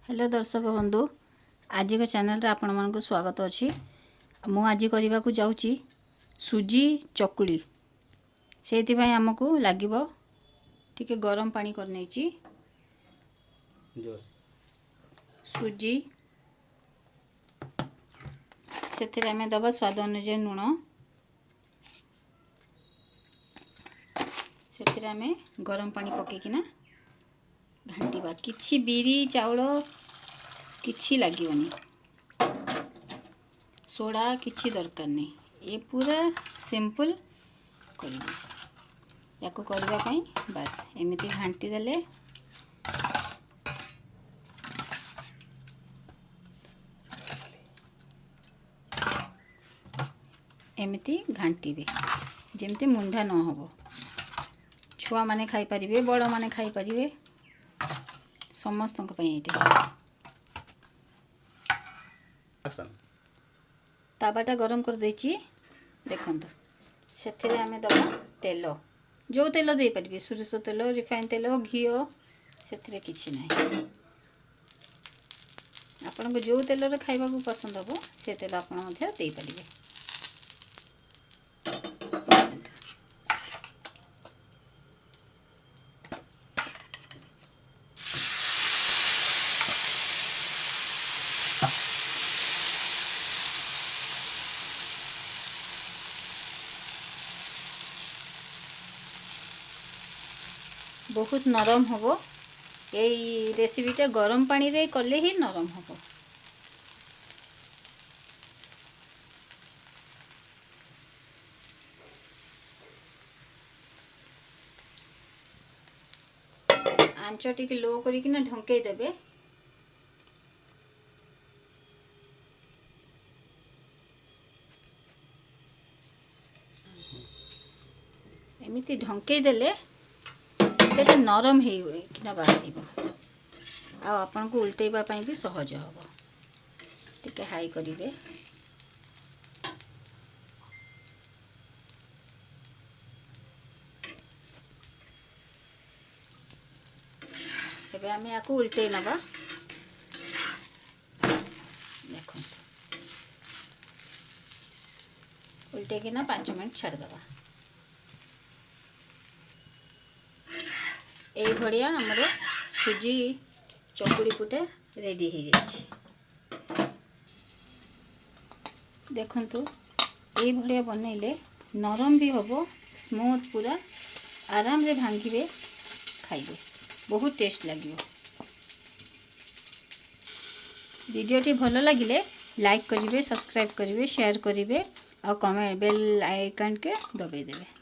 Hello दर्शक बंधु आज को चैनल रे आपण मन को स्वागत अछि। मु आज करबा को जाउची सुजी चकुली। सेति भाई हमकु लागिबो ठीक गरम पानी कर नेची सुजी सेति में दबा स्वाद अनुसार लुण सेति में गरम पानी पकेकिना घांटीबा। किछि बिरी चाउल किछि लागिवनी सोडा किछि दरकार नहीं। ये पूरा सिंपल करिबे। याको करबा पई बस एमिति घांटी देले एमिति घांटीबे जेमति मुंढा न होबो। छुआ माने खाई परिबे बड़ माने खाई परिबे समस्त ताबाटा गरम कर देची। देखंतु सेथिरे आमे दबा तेल जो तेल दे परिबे सोरिष तेल रिफाइन तेल घी सेथिरे किछि नाही। आपन को जो तेल रे खाइबा को पसंद हो से तेल आपन मध्य दे परिबे। बहुत नरम होबो। यही रेसिपीटा गरम पानी रे कले ही नरम होबो। आंच टिके लो करिकिना ढंकेई देबे। एमिति ढंकेई देले सेटा नरम हे किना बाहरिबो। आ आपन को उल्टेबा पई भी सहज होबो। टिके हाई करिवे। एबे आमे याको उल्टे नबा। देखो उल्टे किना 5 मिनट छाड़ दबा। ए भड़िया हमरो सुजी चकुली पुटे रेडी हो जाए। देखंतु ए भड़िया बनैले नरम भी होबो स्मूथ पूरा आराम रे भांगिबे खाइबे बहुत टेस्ट लागियो। वीडियोटी भलो लागिले लाइक करिवे सब्सक्राइब करिवे शेयर करिवे और कमेंट बेल आइकन के दबाई देवे।